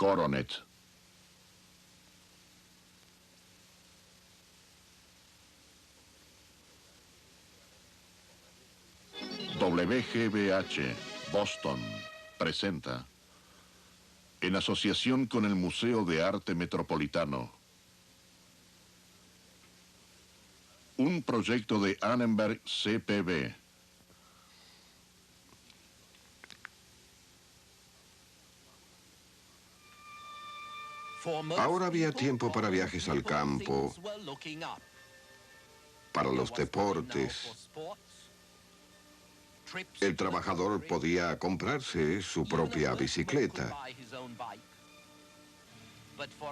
Coronet. WGBH, Boston, presenta, en asociación con el Museo de Arte Metropolitano, un proyecto de Annenberg CPB. Ahora había tiempo para viajes al campo, para los deportes. El trabajador podía comprarse su propia bicicleta.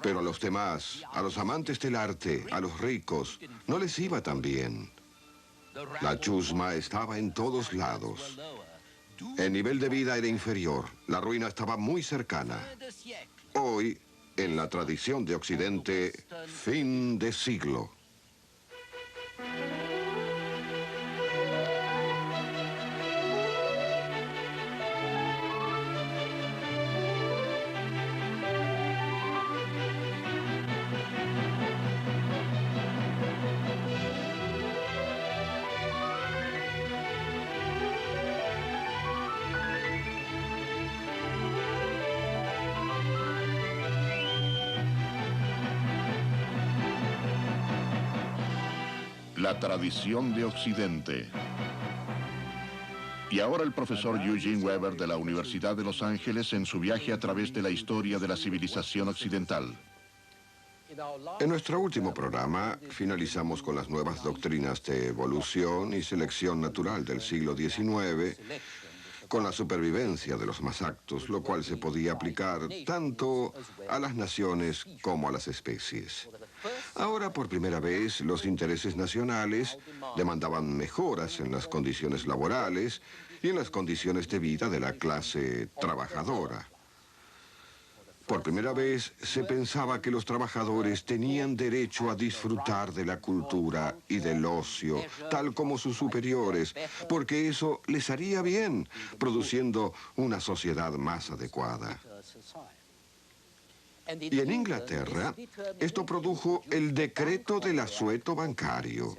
Pero a los demás, a los amantes del arte, a los ricos, no les iba tan bien. La chusma estaba en todos lados. El nivel de vida era inferior. La ruina estaba muy cercana. Hoy, en la tradición de Occidente, fin de siglo. La tradición de Occidente. Y ahora el profesor Eugene Weber de la Universidad de Los Ángeles en su viaje a través de la historia de la civilización occidental. En nuestro último programa finalizamos con las nuevas doctrinas de evolución y selección natural del siglo XIX, con la supervivencia de los más aptos, lo cual se podía aplicar tanto a las naciones como a las especies. Ahora, por primera vez, los intereses nacionales demandaban mejoras en las condiciones laborales y en las condiciones de vida de la clase trabajadora. Por primera vez se pensaba que los trabajadores tenían derecho a disfrutar de la cultura y del ocio, tal como sus superiores, porque eso les haría bien, produciendo una sociedad más adecuada. Y en Inglaterra, esto produjo el decreto del asueto bancario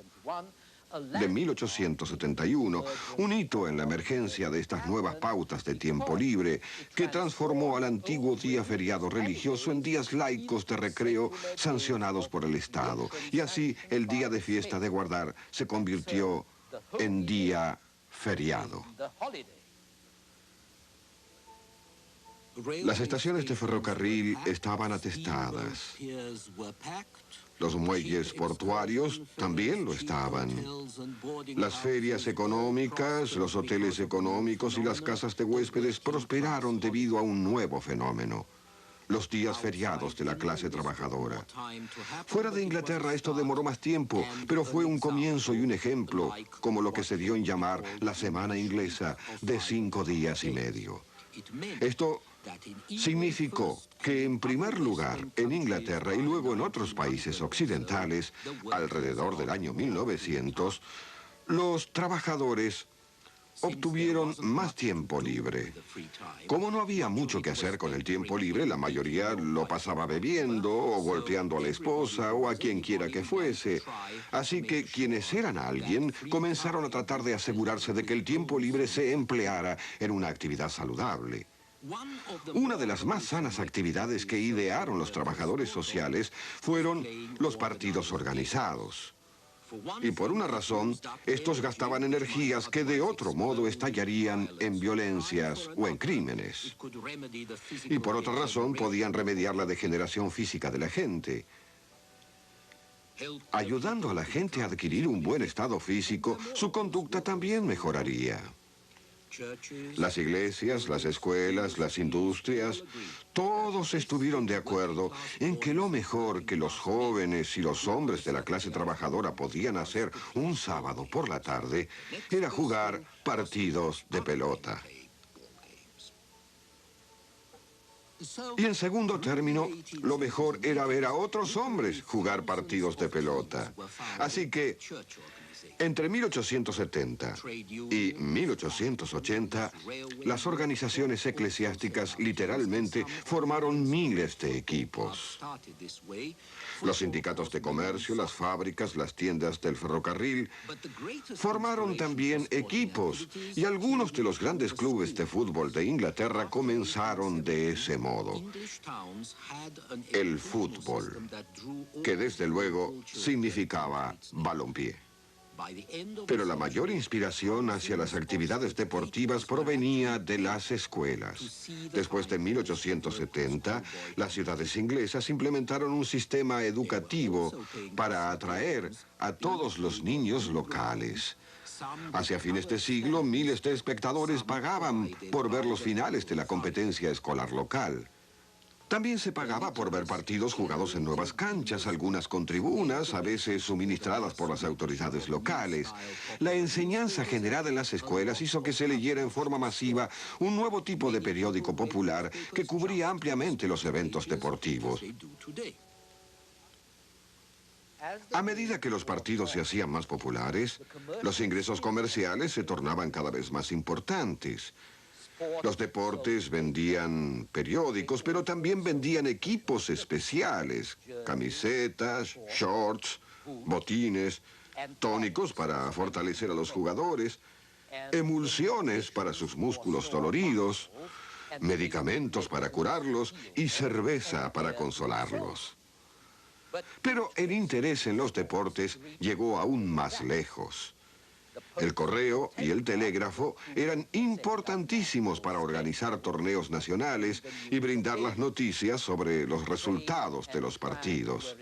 de 1871, un hito en la emergencia de estas nuevas pautas de tiempo libre que transformó al antiguo día feriado religioso en días laicos de recreo sancionados por el Estado. Y así el día de fiesta de guardar se convirtió en día feriado. Las estaciones de ferrocarril estaban atestadas. Los muelles portuarios también lo estaban. Las ferias económicas, los hoteles económicos y las casas de huéspedes prosperaron debido a un nuevo fenómeno: los días feriados de la clase trabajadora. Fuera de Inglaterra esto demoró más tiempo, pero fue un comienzo y un ejemplo, como lo que se dio en llamar la Semana Inglesa, de 5 días y medio. Esto significó que, en primer lugar, en Inglaterra y luego en otros países occidentales, alrededor del año 1900, los trabajadores obtuvieron más tiempo libre. Como no había mucho que hacer con el tiempo libre, la mayoría lo pasaba bebiendo o golpeando a la esposa o a quien quiera que fuese. Así que quienes eran alguien comenzaron a tratar de asegurarse de que el tiempo libre se empleara en una actividad saludable. Una de las más sanas actividades que idearon los trabajadores sociales fueron los partidos organizados. Y por una razón, estos gastaban energías que de otro modo estallarían en violencias o en crímenes. Y por otra razón, podían remediar la degeneración física de la gente. Ayudando a la gente a adquirir un buen estado físico, su conducta también mejoraría. Las iglesias, las escuelas, las industrias, todos estuvieron de acuerdo en que lo mejor que los jóvenes y los hombres de la clase trabajadora podían hacer un sábado por la tarde era jugar partidos de pelota. Y en segundo término, lo mejor era ver a otros hombres jugar partidos de pelota. Así que Entre 1870 y 1880, las organizaciones eclesiásticas literalmente formaron miles de equipos. Los sindicatos de comercio, las fábricas, las tiendas del ferrocarril formaron también equipos, y algunos de los grandes clubes de fútbol de Inglaterra comenzaron de ese modo. El fútbol, que desde luego significaba balompié. Pero la mayor inspiración hacia las actividades deportivas provenía de las escuelas. Después de 1870, las ciudades inglesas implementaron un sistema educativo para atraer a todos los niños locales. Hacia fines de siglo, miles de espectadores pagaban por ver los finales de la competencia escolar local. También se pagaba por ver partidos jugados en nuevas canchas, algunas con tribunas, a veces suministradas por las autoridades locales. La enseñanza generada en las escuelas hizo que se leyera en forma masiva un nuevo tipo de periódico popular que cubría ampliamente los eventos deportivos. A medida que los partidos se hacían más populares, los ingresos comerciales se tornaban cada vez más importantes. Los deportes vendían periódicos, pero también vendían equipos especiales, camisetas, shorts, botines, tónicos para fortalecer a los jugadores, emulsiones para sus músculos doloridos, medicamentos para curarlos y cerveza para consolarlos. Pero el interés en los deportes llegó aún más lejos. El correo y el telégrafo eran importantísimos para organizar torneos nacionales y brindar las noticias sobre los resultados de los partidos.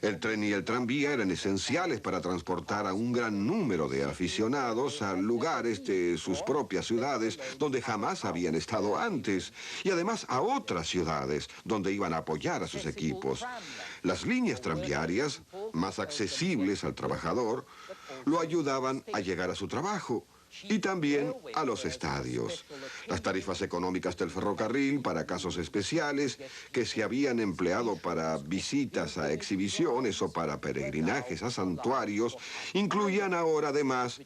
El tren y el tranvía eran esenciales para transportar a un gran número de aficionados a lugares de sus propias ciudades donde jamás habían estado antes, y además a otras ciudades donde iban a apoyar a sus equipos. Las líneas tranviarias, más accesibles al trabajador, lo ayudaban a llegar a su trabajo y también a los estadios. Las tarifas económicas del ferrocarril para casos especiales que se habían empleado para visitas a exhibiciones o para peregrinajes a santuarios incluían ahora además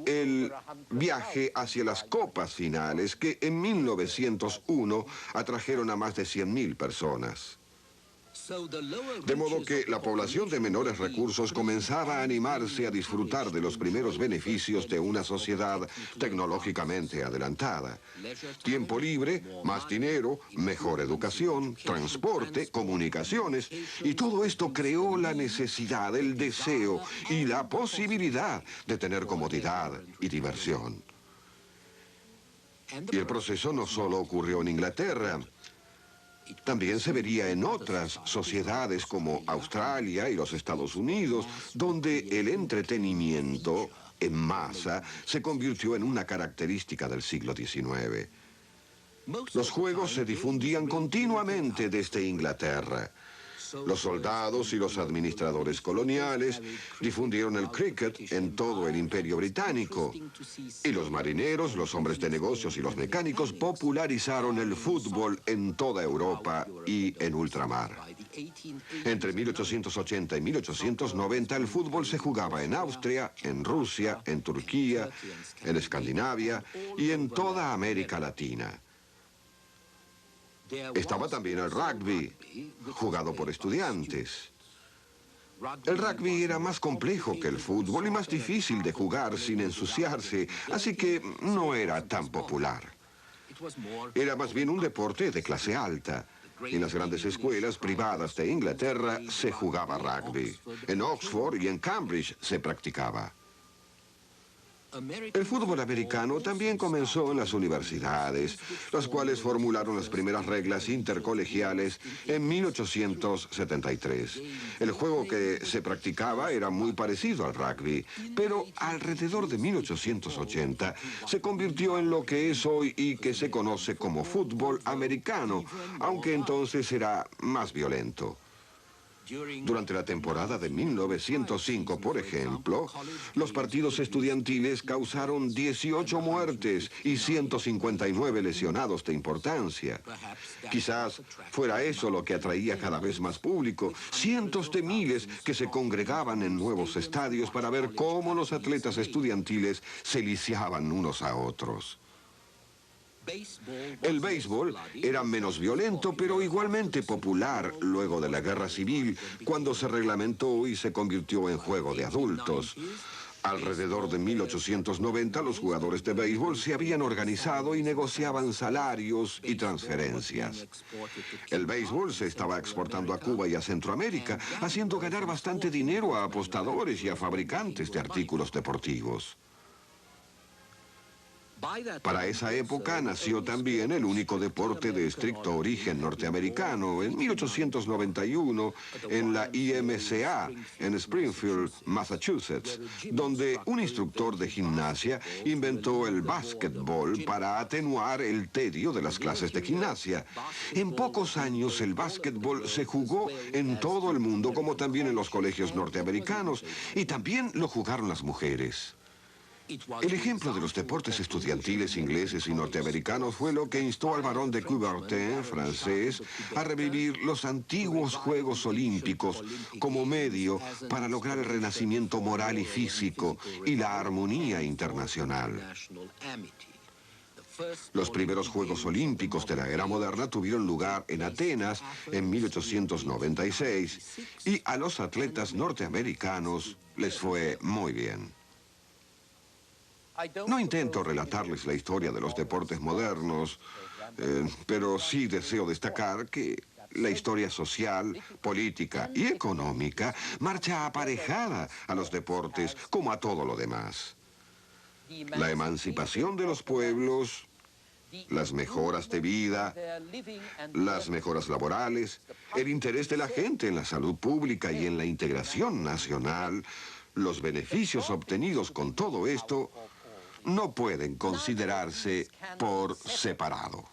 el viaje hacia las copas finales que en 1901 atrajeron a más de 100.000 personas. De modo que la población de menores recursos comenzaba a animarse a disfrutar de los primeros beneficios de una sociedad tecnológicamente adelantada. Tiempo libre, más dinero, mejor educación, transporte, comunicaciones, y todo esto creó la necesidad, el deseo y la posibilidad de tener comodidad y diversión. Y el proceso no solo ocurrió en Inglaterra. También se vería en otras sociedades como Australia y los Estados Unidos, donde el entretenimiento en masa se convirtió en una característica del siglo XIX. Los juegos se difundían continuamente desde Inglaterra. Los soldados y los administradores coloniales difundieron el cricket en todo el Imperio Británico. Y los marineros, los hombres de negocios y los mecánicos popularizaron el fútbol en toda Europa y en ultramar. Entre 1880 y 1890 el fútbol se jugaba en Austria, en Rusia, en Turquía, en Escandinavia y en toda América Latina. Estaba también el rugby, jugado por estudiantes. El rugby era más complejo que el fútbol y más difícil de jugar sin ensuciarse, así que no era tan popular. Era más bien un deporte de clase alta. En las grandes escuelas privadas de Inglaterra se jugaba rugby. En Oxford y en Cambridge se practicaba. El fútbol americano también comenzó en las universidades, las cuales formularon las primeras reglas intercolegiales en 1873. El juego que se practicaba era muy parecido al rugby, pero alrededor de 1880 se convirtió en lo que es hoy y que se conoce como fútbol americano, aunque entonces era más violento. Durante la temporada de 1905, por ejemplo, los partidos estudiantiles causaron 18 muertes y 159 lesionados de importancia. Quizás fuera eso lo que atraía cada vez más público, cientos de miles que se congregaban en nuevos estadios para ver cómo los atletas estudiantiles se lisiaban unos a otros. El béisbol era menos violento, pero igualmente popular luego de la Guerra Civil, cuando se reglamentó y se convirtió en juego de adultos. Alrededor de 1890, los jugadores de béisbol se habían organizado y negociaban salarios y transferencias. El béisbol se estaba exportando a Cuba y a Centroamérica, haciendo ganar bastante dinero a apostadores y a fabricantes de artículos deportivos. Para esa época nació también el único deporte de estricto origen norteamericano, en 1891, en la IMCA, en Springfield, Massachusetts, donde un instructor de gimnasia inventó el básquetbol para atenuar el tedio de las clases de gimnasia. En pocos años el básquetbol se jugó en todo el mundo, como también en los colegios norteamericanos, y también lo jugaron las mujeres. El ejemplo de los deportes estudiantiles ingleses y norteamericanos fue lo que instó al barón de Coubertin, francés, a revivir los antiguos Juegos Olímpicos como medio para lograr el renacimiento moral y físico y la armonía internacional. Los primeros Juegos Olímpicos de la era moderna tuvieron lugar en Atenas en 1896 y a los atletas norteamericanos les fue muy bien. No intento relatarles la historia de los deportes modernos, pero sí deseo destacar que la historia social, política y económica marcha aparejada a los deportes como a todo lo demás. La emancipación de los pueblos, las mejoras de vida, las mejoras laborales, el interés de la gente en la salud pública y en la integración nacional, los beneficios obtenidos con todo esto no pueden considerarse por separado.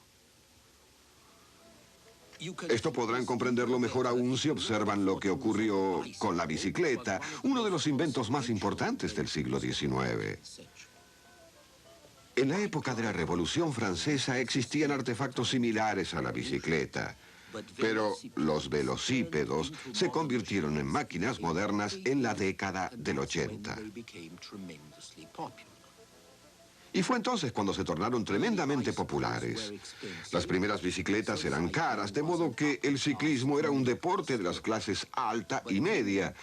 Esto podrán comprenderlo mejor aún si observan lo que ocurrió con la bicicleta, uno de los inventos más importantes del siglo XIX. En la época de la Revolución Francesa existían artefactos similares a la bicicleta, pero los velocípedos se convirtieron en máquinas modernas en la década del 80. Y fue entonces cuando se tornaron tremendamente populares. Las primeras bicicletas eran caras, de modo que el ciclismo era un deporte de las clases alta y media.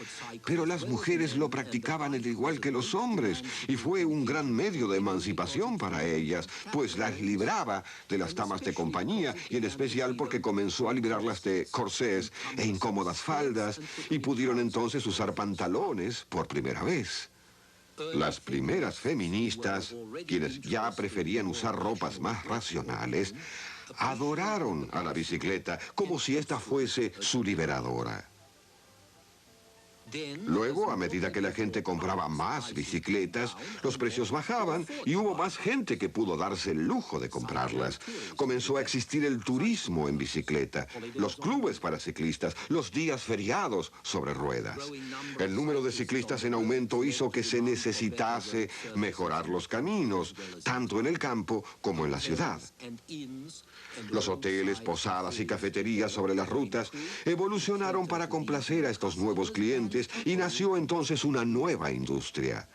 Pero las mujeres lo practicaban al igual que los hombres, y fue un gran medio de emancipación para ellas, pues las libraba de las damas de compañía, y en especial porque comenzó a librarlas de corsés e incómodas faldas, y pudieron entonces usar pantalones por primera vez. Las primeras feministas, quienes ya preferían usar ropas más racionales, adoraron a la bicicleta como si ésta fuese su liberadora. Luego, a medida que la gente compraba más bicicletas, los precios bajaban y hubo más gente que pudo darse el lujo de comprarlas. Comenzó a existir el turismo en bicicleta, los clubes para ciclistas, los días feriados sobre ruedas. El número de ciclistas en aumento hizo que se necesitase mejorar los caminos, tanto en el campo como en la ciudad. Los hoteles, posadas y cafeterías sobre las rutas evolucionaron para complacer a estos nuevos clientes y nació entonces una nueva industria.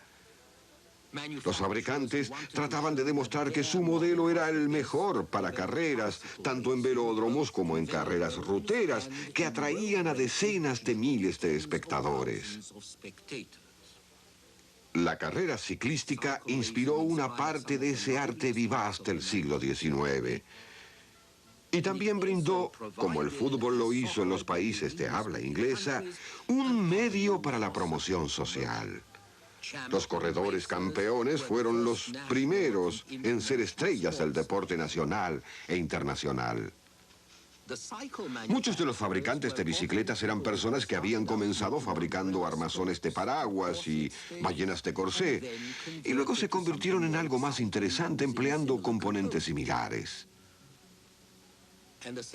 Los fabricantes trataban de demostrar que su modelo era el mejor para carreras, tanto en velódromos como en carreras ruteras, que atraían a decenas de miles de espectadores. La carrera ciclística inspiró una parte de ese arte vivaz del siglo XIX. Y también brindó, como el fútbol lo hizo en los países de habla inglesa, un medio para la promoción social. Los corredores campeones fueron los primeros en ser estrellas del deporte nacional e internacional. Muchos de los fabricantes de bicicletas eran personas que habían comenzado fabricando armazones de paraguas y ballenas de corsé, y luego se convirtieron en algo más interesante empleando componentes similares.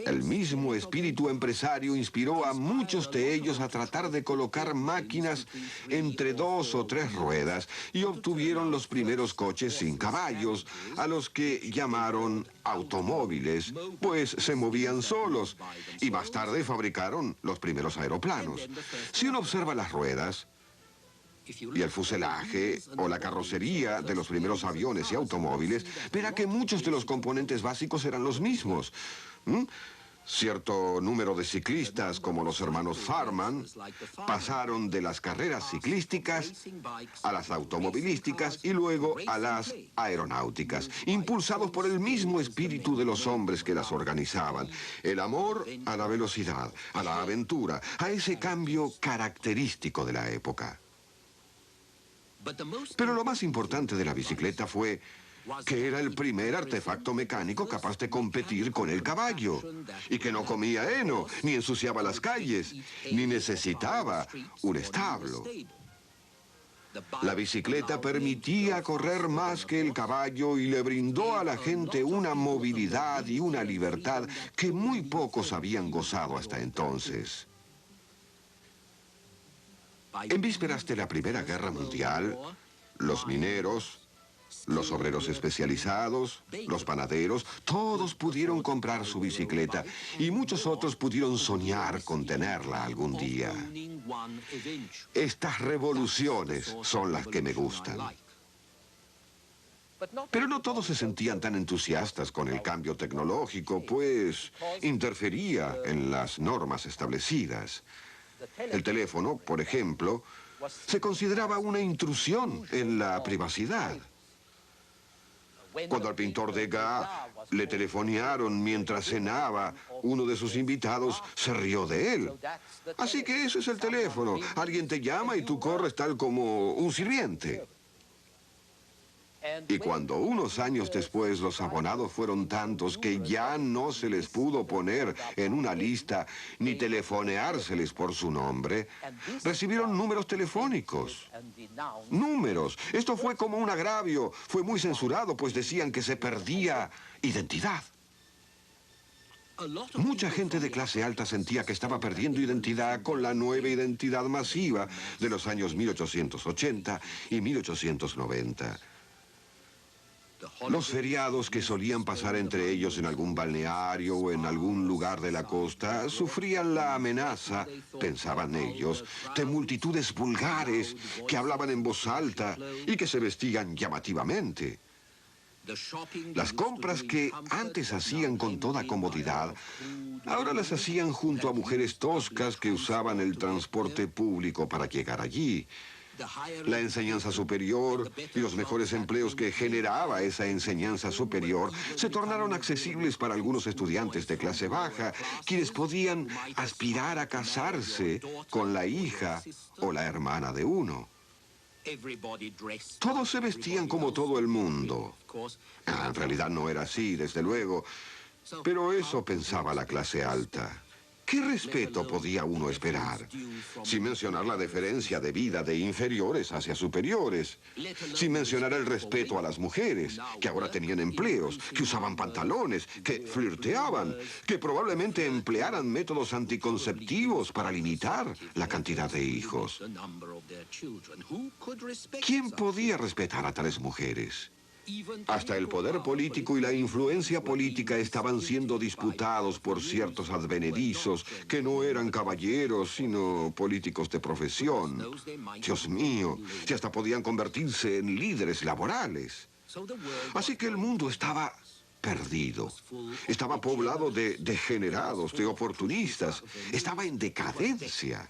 El mismo espíritu empresario inspiró a muchos de ellos a tratar de colocar máquinas entre 2 o 3 ruedas y obtuvieron los primeros coches sin caballos, a los que llamaron automóviles, pues se movían solos, y más tarde fabricaron los primeros aeroplanos. Si uno observa las ruedas y el fuselaje o la carrocería de los primeros aviones y automóviles, verá que muchos de los componentes básicos eran los mismos. Cierto número de ciclistas, como los hermanos Farman, pasaron de las carreras ciclísticas a las automovilísticas y luego a las aeronáuticas, impulsados por el mismo espíritu de los hombres que las organizaban. El amor a la velocidad, a la aventura, a ese cambio característico de la época. Pero lo más importante de la bicicleta fue que era el primer artefacto mecánico capaz de competir con el caballo, y que no comía heno, ni ensuciaba las calles, ni necesitaba un establo. La bicicleta permitía correr más que el caballo y le brindó a la gente una movilidad y una libertad que muy pocos habían gozado hasta entonces. En vísperas de la Primera Guerra Mundial, los mineros, los obreros especializados, los panaderos, todos pudieron comprar su bicicleta y muchos otros pudieron soñar con tenerla algún día. Estas revoluciones son las que me gustan. Pero no todos se sentían tan entusiastas con el cambio tecnológico, pues interfería en las normas establecidas. El teléfono, por ejemplo, se consideraba una intrusión en la privacidad. Cuando al pintor Degas le telefonearon mientras cenaba, uno de sus invitados se rió de él. Así que ese es el teléfono. Alguien te llama y tú corres tal como un sirviente. Y cuando unos años después los abonados fueron tantos que ya no se les pudo poner en una lista ni telefoneárseles por su nombre, recibieron números telefónicos. Números. Esto fue como un agravio. Fue muy censurado, pues decían que se perdía identidad. Mucha gente de clase alta sentía que estaba perdiendo identidad con la nueva identidad masiva de los años 1880 y 1890. Los feriados que solían pasar entre ellos en algún balneario o en algún lugar de la costa sufrían la amenaza, pensaban ellos, de multitudes vulgares que hablaban en voz alta y que se vestían llamativamente. Las compras que antes hacían con toda comodidad, ahora las hacían junto a mujeres toscas que usaban el transporte público para llegar allí. La enseñanza superior y los mejores empleos que generaba esa enseñanza superior se tornaron accesibles para algunos estudiantes de clase baja, quienes podían aspirar a casarse con la hija o la hermana de uno. Todos se vestían como todo el mundo. En realidad no era así, desde luego, pero eso pensaba la clase alta. ¿Qué respeto podía uno esperar? Sin mencionar la deferencia debida de inferiores hacia superiores. Sin mencionar el respeto a las mujeres, que ahora tenían empleos, que usaban pantalones, que flirteaban, que probablemente emplearan métodos anticonceptivos para limitar la cantidad de hijos. ¿Quién podía respetar a tales mujeres? Hasta el poder político y la influencia política estaban siendo disputados por ciertos advenedizos que no eran caballeros, sino políticos de profesión. Dios mío, si hasta podían convertirse en líderes laborales. Así que el mundo estaba perdido. Estaba poblado de degenerados, de oportunistas. Estaba en decadencia.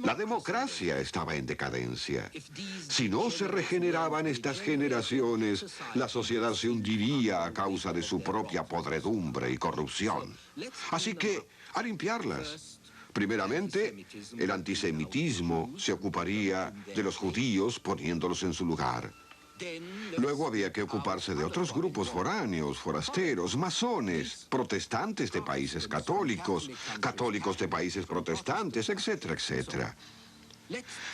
La democracia estaba en decadencia. Si no se regeneraban estas generaciones, la sociedad se hundiría a causa de su propia podredumbre y corrupción. Así que, a limpiarlas. Primeramente, el antisemitismo se ocuparía de los judíos poniéndolos en su lugar. Luego había que ocuparse de otros grupos foráneos, forasteros, masones, protestantes de países católicos, católicos de países protestantes, etcétera, etcétera.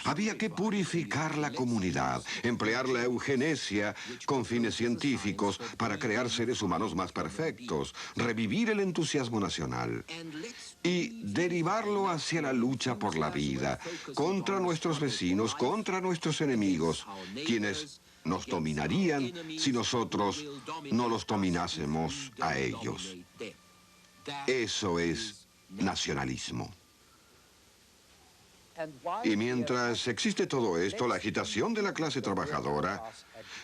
Había que purificar la comunidad, emplear la eugenesia con fines científicos para crear seres humanos más perfectos, revivir el entusiasmo nacional y derivarlo hacia la lucha por la vida, contra nuestros vecinos, contra nuestros enemigos, quienes nos dominarían si nosotros no los dominásemos a ellos. Eso es nacionalismo. Y mientras existe todo esto, la agitación de la clase trabajadora,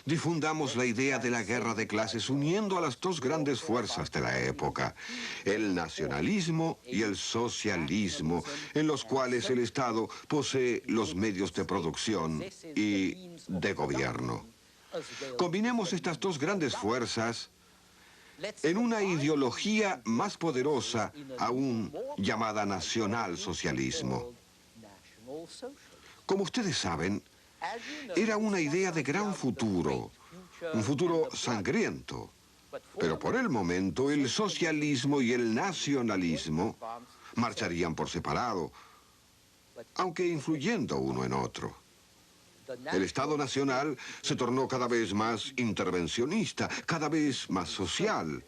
difundamos la idea de la guerra de clases uniendo a las dos grandes fuerzas de la época, el nacionalismo y el socialismo, en los cuales el Estado posee los medios de producción y de gobierno. Combinemos estas dos grandes fuerzas en una ideología más poderosa aún llamada nacionalsocialismo. Como ustedes saben, era una idea de gran futuro, un futuro sangriento. Pero por el momento el socialismo y el nacionalismo marcharían por separado, aunque influyendo uno en otro. El Estado Nacional se tornó cada vez más intervencionista, cada vez más social.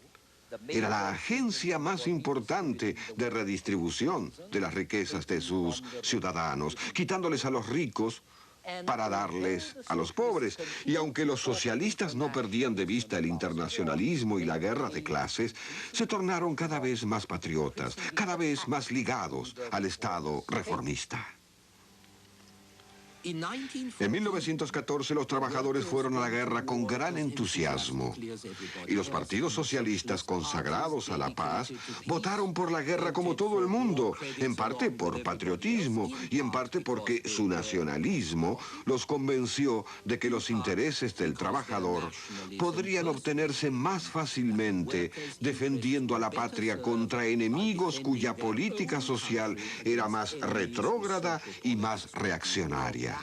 Era la agencia más importante de redistribución de las riquezas de sus ciudadanos, quitándoles a los ricos para darles a los pobres. Y aunque los socialistas no perdían de vista el internacionalismo y la guerra de clases, se tornaron cada vez más patriotas, cada vez más ligados al Estado reformista. En 1914 los trabajadores fueron a la guerra con gran entusiasmo y los partidos socialistas consagrados a la paz votaron por la guerra como todo el mundo, en parte por patriotismo y en parte porque su nacionalismo los convenció de que los intereses del trabajador podrían obtenerse más fácilmente defendiendo a la patria contra enemigos cuya política social era más retrógrada y más reaccionaria.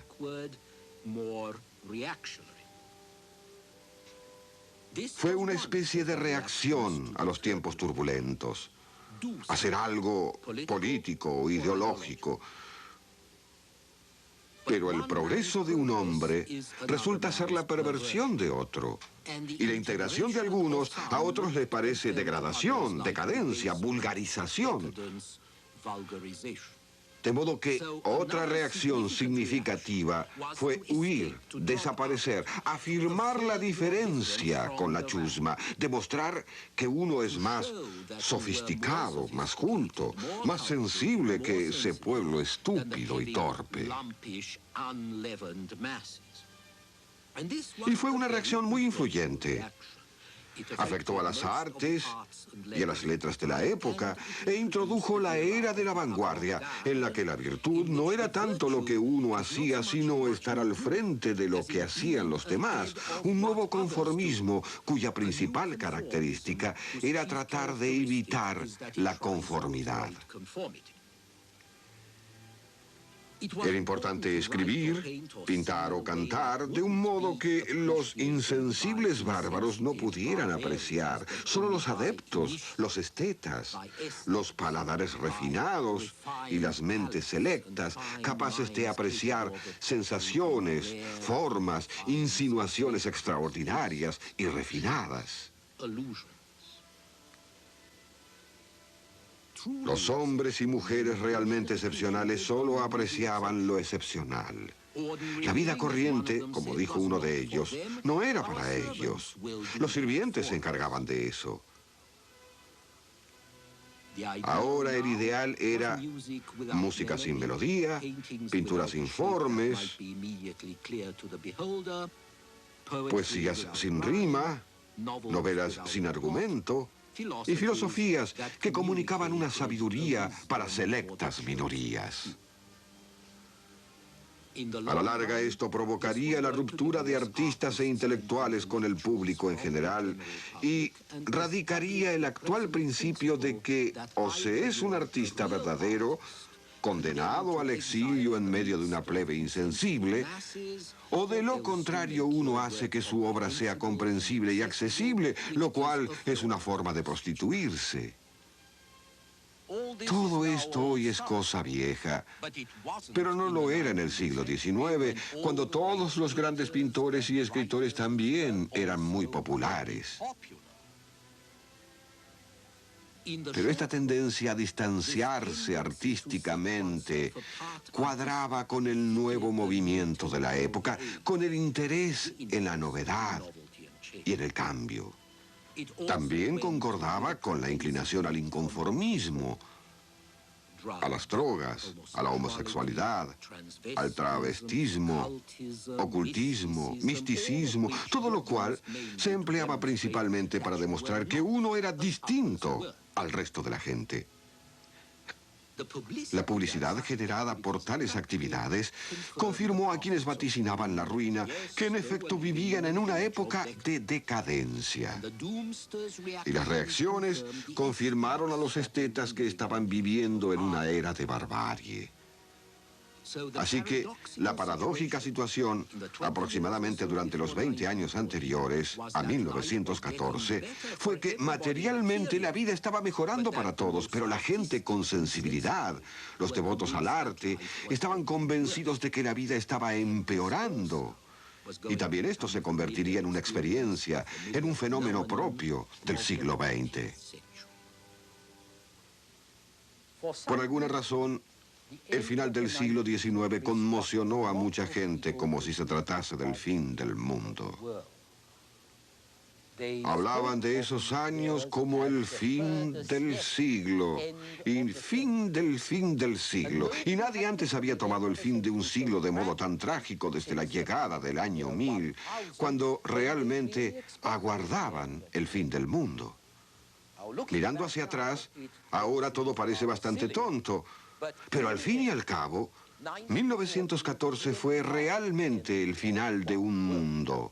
Fue una especie de reacción a los tiempos turbulentos. Hacer algo político o ideológico. Pero el progreso de un hombre resulta ser la perversión de otro. Y la integración de algunos a otros les parece degradación, decadencia, vulgarización. De modo que otra reacción significativa fue huir, desaparecer, afirmar la diferencia con la chusma, demostrar que uno es más sofisticado, más culto, más sensible que ese pueblo estúpido y torpe. Y fue una reacción muy influyente. Afectó a las artes y a las letras de la época e introdujo la era de la vanguardia, en la que la virtud no era tanto lo que uno hacía, sino estar al frente de lo que hacían los demás. Un nuevo conformismo cuya principal característica era tratar de evitar la conformidad. Era importante escribir, pintar o cantar de un modo que los insensibles bárbaros no pudieran apreciar. Solo los adeptos, los estetas, los paladares refinados y las mentes selectas, capaces de apreciar sensaciones, formas, insinuaciones extraordinarias y refinadas. Los hombres y mujeres realmente excepcionales solo apreciaban lo excepcional. La vida corriente, como dijo uno de ellos, no era para ellos. Los sirvientes se encargaban de eso. Ahora el ideal era música sin melodía, pinturas informes, poesías sin rima, novelas sin argumento, y filosofías que comunicaban una sabiduría para selectas minorías. A la larga esto provocaría la ruptura de artistas e intelectuales con el público en general y radicaría el actual principio de que o se es un artista verdadero, condenado al exilio en medio de una plebe insensible, o de lo contrario uno hace que su obra sea comprensible y accesible, lo cual es una forma de prostituirse. Todo esto hoy es cosa vieja, pero no lo era en el siglo XIX, cuando todos los grandes pintores y escritores también eran muy populares. Pero esta tendencia a distanciarse artísticamente cuadraba con el nuevo movimiento de la época, con el interés en la novedad y en el cambio. También concordaba con la inclinación al inconformismo, a las drogas, a la homosexualidad, al travestismo, ocultismo, misticismo, todo lo cual se empleaba principalmente para demostrar que uno era distinto al resto de la gente. La publicidad generada por tales actividades confirmó a quienes vaticinaban la ruina que en efecto vivían en una época de decadencia. Y las reacciones confirmaron a los estetas que estaban viviendo en una era de barbarie. Así que la paradójica situación, aproximadamente durante los 20 años anteriores, a 1914, fue que materialmente la vida estaba mejorando para todos, pero la gente con sensibilidad, los devotos al arte, estaban convencidos de que la vida estaba empeorando. Y también esto se convertiría en una experiencia, en un fenómeno propio del siglo XX. Por alguna razón, el final del siglo XIX conmocionó a mucha gente como si se tratase del fin del mundo. Hablaban de esos años como el fin del siglo, y fin del siglo. Y nadie antes había tomado el fin de un siglo de modo tan trágico desde la llegada del año 1000, cuando realmente aguardaban el fin del mundo. Mirando hacia atrás, ahora todo parece bastante tonto. Pero al fin y al cabo, 1914 fue realmente el final de un mundo,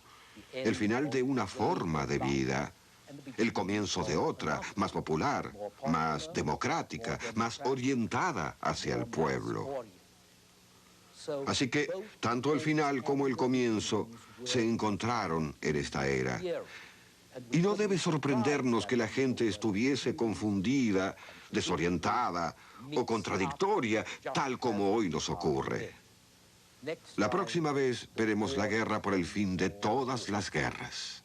el final de una forma de vida, el comienzo de otra, más popular, más democrática, más orientada hacia el pueblo. Así que tanto el final como el comienzo se encontraron en esta era. Y no debe sorprendernos que la gente estuviese confundida, desorientada o contradictoria, tal como hoy nos ocurre. La próxima vez veremos la guerra por el fin de todas las guerras.